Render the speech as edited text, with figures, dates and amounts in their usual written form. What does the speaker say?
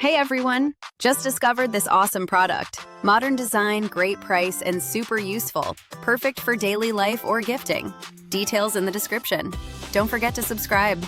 Hey everyone! Just discovered this awesome product. Modern design, great price, and super useful. Perfect for daily life or gifting. Details in the description. Don't forget to subscribe.